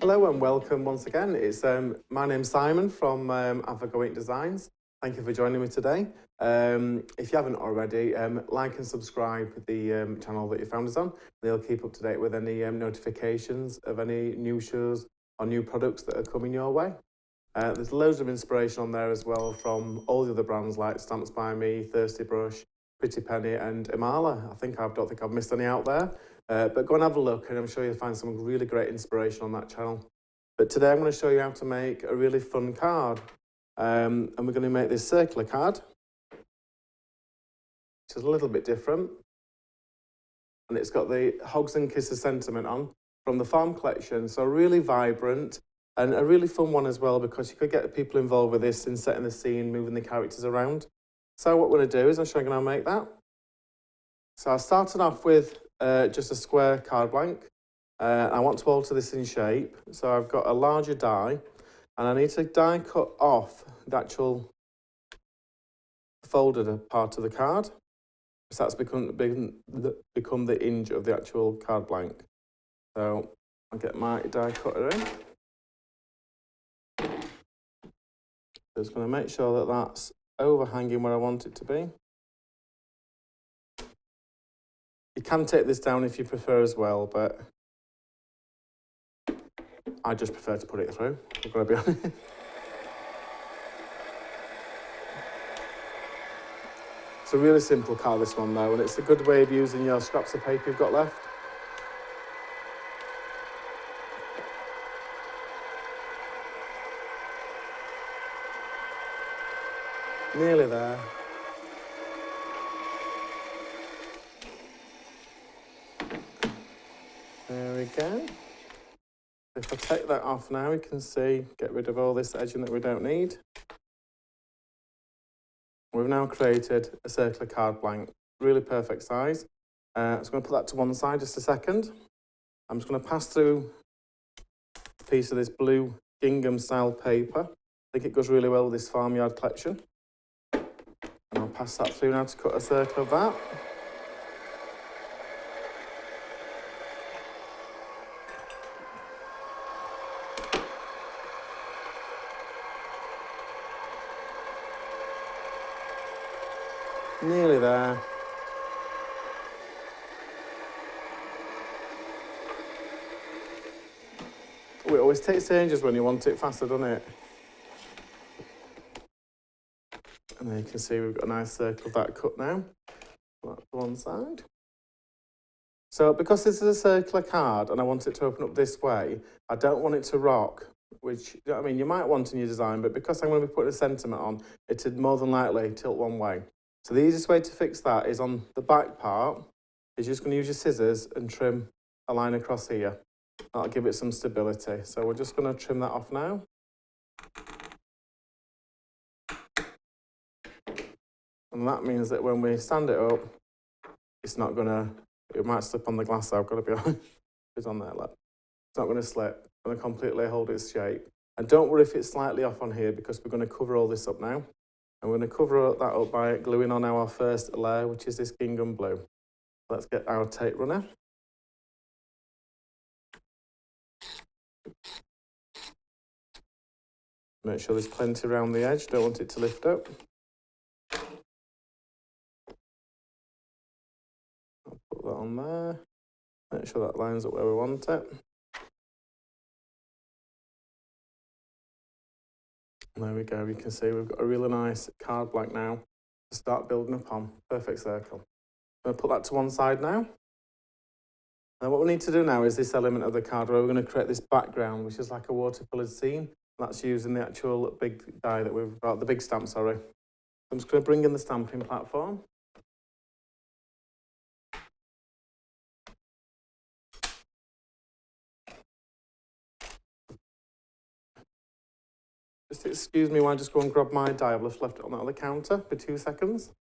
Hello and welcome once again. My name's Simon from AVAGO-INK Designs. Thank you for joining me today. If you haven't already, like and subscribe to the channel that you found us on. They'll keep up to date with any notifications of any new shows or new products that are coming your way. There's loads of inspiration on there as well from all the other brands like Stamps by Me, Thirsty Brush, Pretty Penny and Imala. I don't think I've missed any out there. But go and have a look and I'm sure you'll find some really great inspiration on that channel. But today I'm going to show you how to make a really fun card. And we're going to make this circular card, which is a little bit different. And it's got the Hugs and Kisses sentiment on from the Farm collection. So really vibrant and a really fun one as well, because you could get people involved with this in setting the scene, moving the characters around. So what we're going to do is I'm showing you how to make that. So I started off with just a square card blank. I want to alter this in shape. So I've got a larger die and I need to die cut off the actual folded part of the card. So that's become the hinge of the actual card blank. So I'll get my die cutter in. Just going to make sure that that's overhanging where I want it to be. You can take this down if you prefer as well, but I just prefer to put it through, I've got to be honest. It's a really simple card, this one though, and it's a good way of using your scraps of paper you've got left. Nearly there. There we go. If I take that off now, you can see, get rid of all this edging that we don't need. We've now created a circular card blank, really perfect size. So I'm going to put that to one side just a second. I'm just going to pass through a piece of this blue gingham style paper. I think it goes really well with this farmyard collection. And I'll pass that through now to cut a circle of that. Nearly there. Oh, it always takes ages when you want it faster, doesn't it? And then you can see we've got a nice circle of that cut now. Put that to one side. So because this is a circular card and I want it to open up this way, I don't want it to rock, which, you know what I mean, you might want in your design, but because I'm going to be putting a sentiment on, it'd more than likely tilt one way. So the easiest way to fix that is on the back part, is you're just going to use your scissors and trim a line across here. That'll give it some stability. So we're just going to trim that off now. And that means that when we stand it up, it's not going to, it might slip on the glass, I've got to be honest. It's on there, look. It's not going to slip. It's going to completely hold its shape. And don't worry if it's slightly off on here, because we're going to cover all this up now. And we're going to cover that up by gluing on our first layer, which is this gingham blue. Let's get our tape runner. Make sure there's plenty around the edge, don't want it to lift up. I'll put that on there. Make sure that lines up where we want it. There we go, you can see we've got a really nice card blank now to start building upon. Perfect circle. I'm going to put that to one side now. And what we need to do now is this element of the card where we're going to create this background, which is like a watercoloured scene. That's using the actual big die that we've got, the big stamp, sorry. I'm just going to bring in the stamping platform. Just excuse me while I just go and grab my die. I've left it on that other counter for 2 seconds.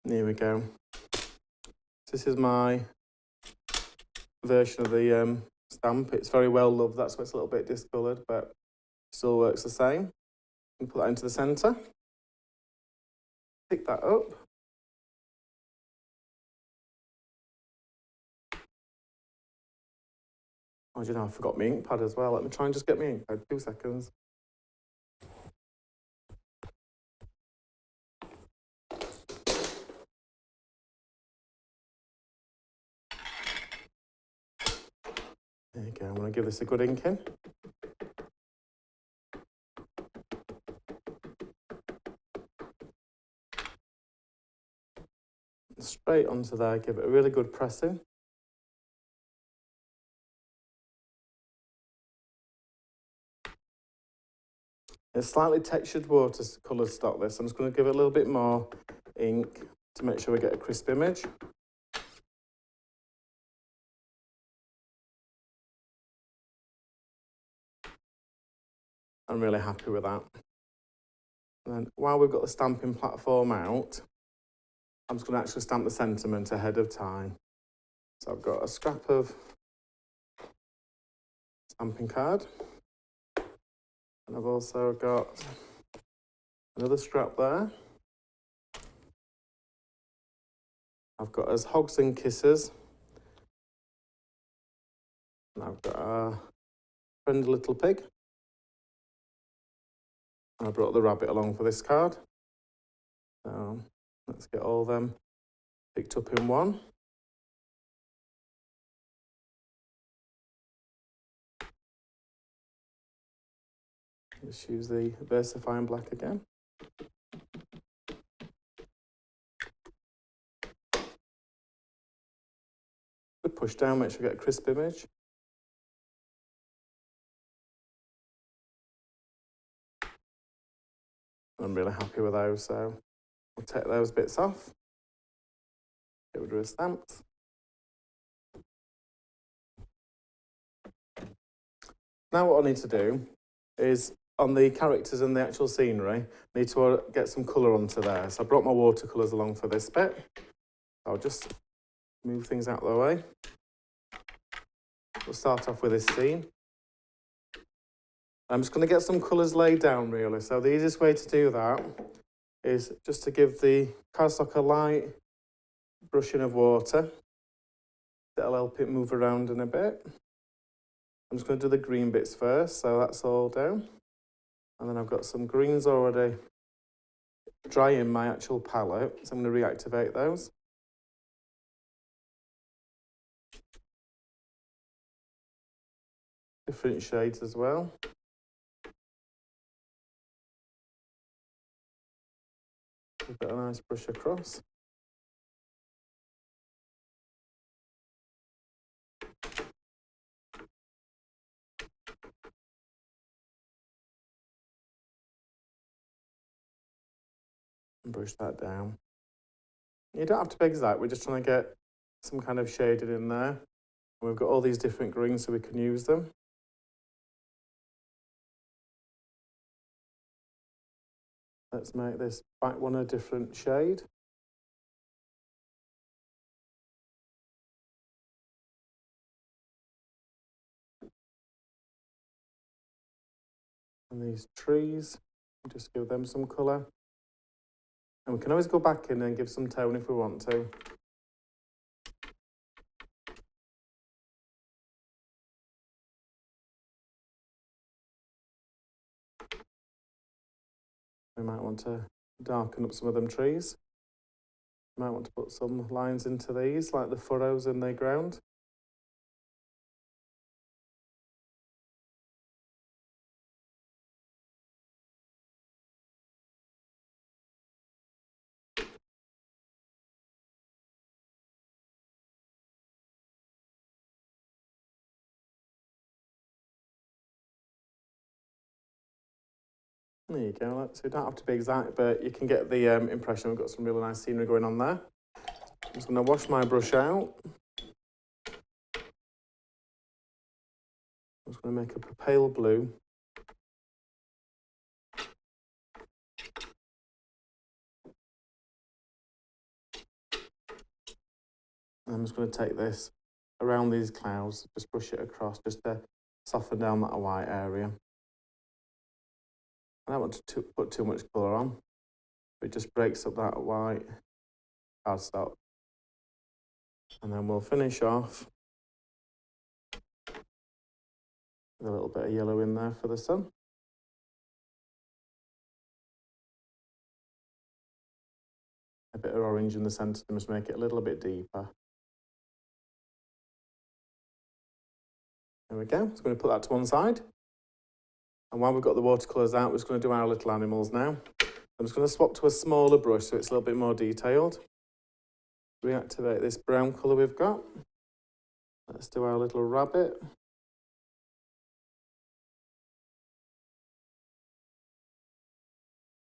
There we go. This is my version of the stamp. It's very well loved, that's why it's a little bit discoloured, but still works the same. And put that into the centre. pick that up. Oh, do you know, I forgot my ink pad as well. Let me try and just get my ink pad, 2 seconds. There you go, I'm going to give this a good inking. Straight onto there, give it a really good pressing. It's slightly textured watercolour stock this. I'm just going to give it a little bit more ink to make sure we get a crisp image. I'm really happy with that. And then while we've got the stamping platform out, I'm just going to actually stamp the sentiment ahead of time. So I've got a scrap of stamping card. And I've also got another scrap there. I've got as Hogs and Kisses. And I've got a friendly little pig. And I brought the rabbit along for this card. So let's get all them picked up in one. Just use the VERSAFINE black again. Good push down, make sure you get a crisp image. I'm really happy with those, so I'll take those bits off. Get rid of the stamps. Now what I need to do is, on the characters and the actual scenery, I need to get some colour onto there. So I brought my watercolours along for this bit. I'll just move things out of the way. We'll start off with this scene. I'm just going to get some colours laid down, really. So the easiest way to do that is just to give the cardstock a light brushing of water. That'll help it move around in a bit. I'm just going to do the green bits first, so that's all down. And then I've got some greens already dry in my actual palette, so I'm going to reactivate those. Different shades as well. Give it a nice brush across. And brush that down. You don't have to be exact, we're just trying to get some kind of shading in there. And we've got all these different greens so we can use them. Let's make this back one a different shade. And these trees, just give them some colour. And we can always go back in and give some tone if we want to. We might want to darken up some of them trees. We might want to put some lines into these, like the furrows in the ground. There you go. So you don't have to be exact, but you can get the impression we've got some really nice scenery going on there. I'm just going to wash my brush out. I'm just going to make up a pale blue. I'm just going to take this around these clouds, just brush it across, just to soften down that white area. I don't want to put too much colour on. It just breaks up that white cardstock. And then we'll finish off with a little bit of yellow in there for the sun. A bit of orange in the centre to just make it a little bit deeper. There we go. So I'm going to put that to one side. And while we've got the watercolours out, we're just going to do our little animals now. I'm just going to swap to a smaller brush so it's a little bit more detailed. Reactivate this brown colour we've got. Let's do our little rabbit.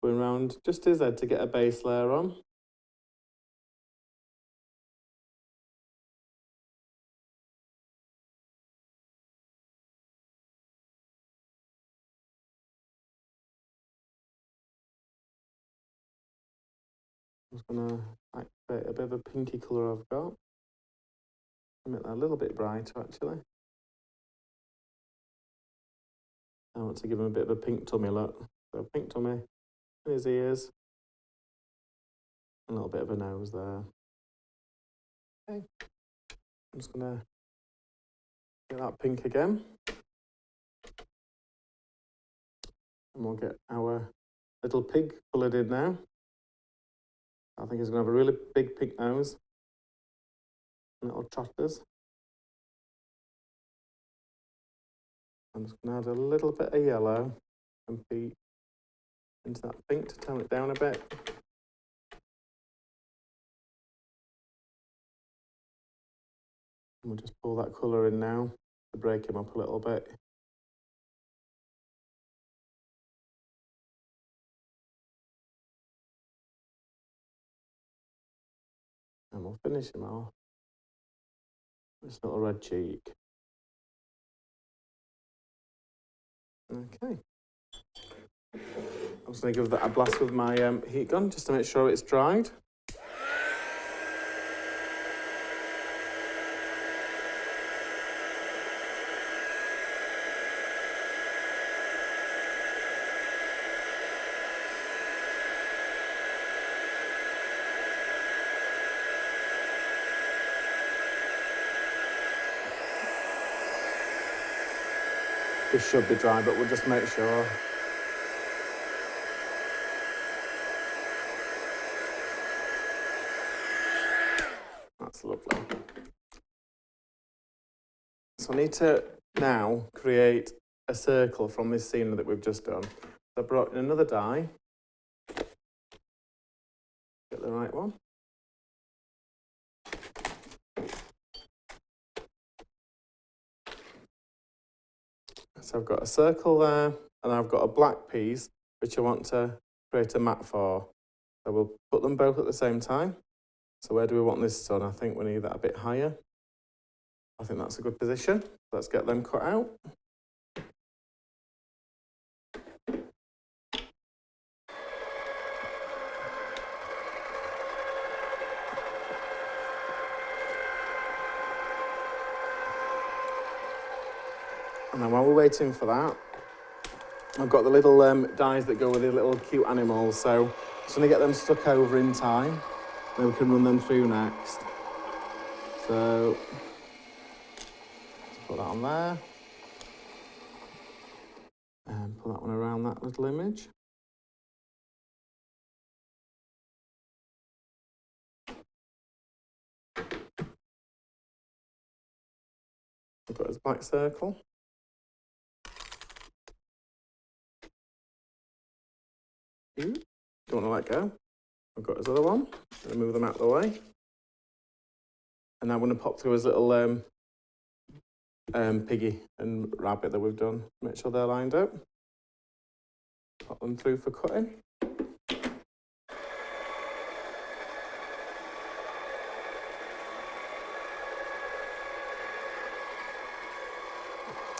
Going around just his head to get a base layer on. I'm just going to activate a bit of a pinky colour I've got. Make that a little bit brighter actually. I want to give him a bit of a pink tummy look. So pink tummy in his ears. A little bit of a nose there. Okay. I'm just going to get that pink again. And we'll get our little pig coloured in now. I think he's going to have a really big pink nose. Little trotters. I'm just going to add a little bit of yellow and peach into that pink to tone it down a bit. And we'll just pull that colour in now to break him up a little bit. And we'll finish him off with this little red cheek. Okay. I'm just going to give that a blast with my heat gun just to make sure it's dried. This should be dry, but we'll just make sure. That's lovely. So I need to now create a circle from this scene that we've just done. So I brought in another die. Get the right one. So I've got a circle there, and I've got a black piece, which I want to create a mat for. So we'll put them both at the same time. So where do we want this sun? I think we need that a bit higher. I think that's a good position. Let's get them cut out. And then while we're waiting for that, I've got the little dies that go with the little cute animals. So I'm just going to get them stuck over in time. Then we can run them through next. So let's put that on there. And put that one around that little image. We've got his black circle. Don't want to let go. I've got his other one. I'm going to move them out of the way. And I'm going to pop through his little piggy and rabbit that we've done. Make sure they're lined up. Pop them through for cutting.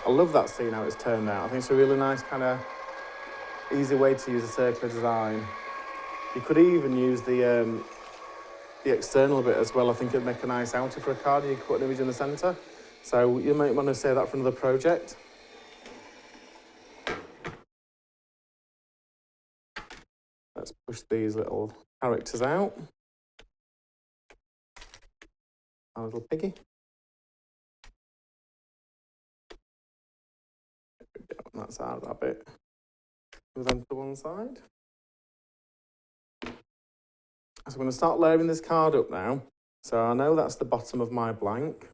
I love that scene, how it's turned out. I think it's a really nice kind of easy way to use a circular design. You could even use the external bit as well. I think it'd make a nice outer for a card. You could put an image in the centre. So you might want to save that for another project. Let's let's push these little characters out. Our little piggy. There we go, that's our rabbit. Move them to one side. So I'm going to start layering this card up now. So I know that's the bottom of my blank.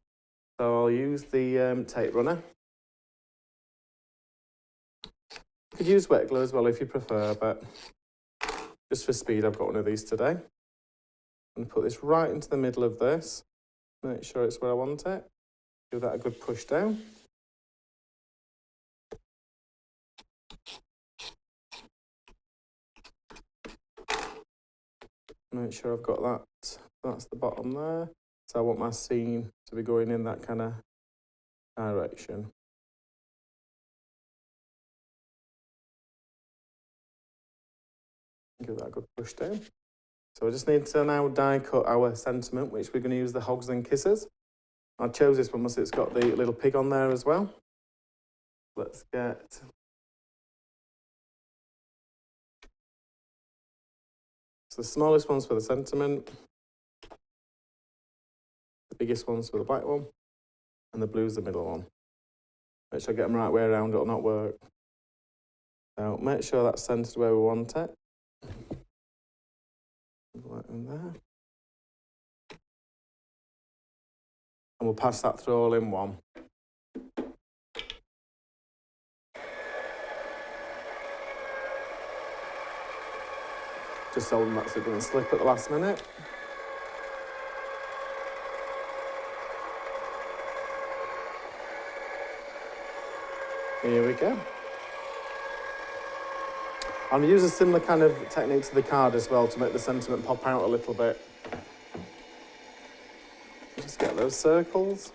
So I'll use the tape runner. You could use wet glue as well if you prefer, but just for speed, I've got one of these today. I'm going to put this right into the middle of this. Make sure it's where I want it. Give that a good push down. Make sure I've got that. That's the bottom there. So I want my scene to be going in that kind of direction. Give that a good push down. So I just need to now die cut our sentiment, which we're going to use the Hogs and Kisses. I chose this one because it's got the little pig on there as well. Let's get... So the smallest one's for the sentiment, the biggest one's for the black one, and the blue's the middle one. Make sure I get them right way around, it'll not work. So make sure that's centered where we want it. Right in there. And we'll pass that through all in one. Just so that's it, going to slip at the last minute. Here we go. I'm using a similar kind of technique to the card as well to make the sentiment pop out a little bit. Just get those circles.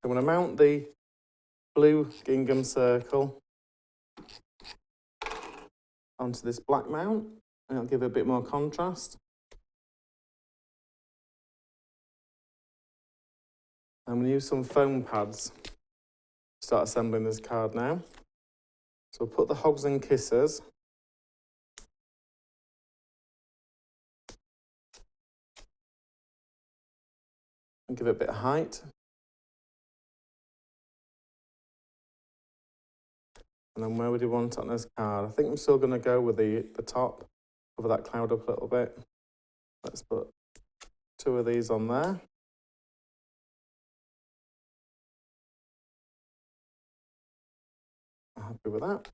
I'm going to mount the blue gingham circle onto this black mount, and it'll give it a bit more contrast. I'm going to use some foam pads to start assembling this card now. So we'll put the Hogs and Kisses and give it a bit of height. And then where would you want it on this card? I think I'm still going to go with the top, cover that cloud up a little bit. Let's put 2 of these on there. I'm happy with that.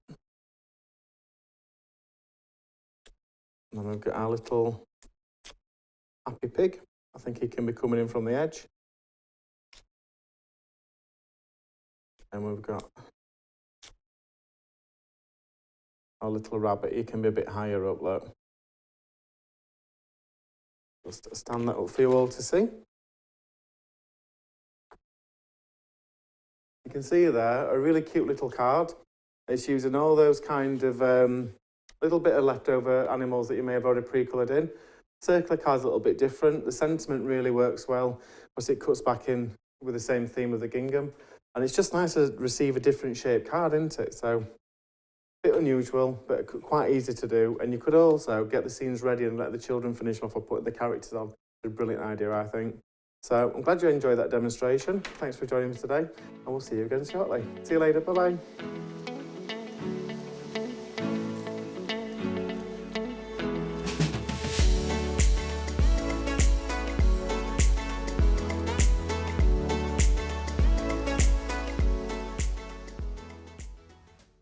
And then we've got our little happy pig. I think he can be coming in from the edge. And we've got our little rabbit. He can be a bit higher up, look. Just stand that up for you all to see. You can see there a really cute little card. It's using all those kind of little bit of leftover animals that you may have already pre-coloured in. Circular card's a little bit different. The sentiment really works well because it cuts back in with the same theme of the gingham. And it's just nice to receive a different shaped card, isn't it? So, a bit unusual, but quite easy to do. And you could also get the scenes ready and let the children finish off or putting the characters on. It's a brilliant idea, I think. So, I'm glad you enjoyed that demonstration. Thanks for joining me today, and we'll see you again shortly. See you later. Bye-bye.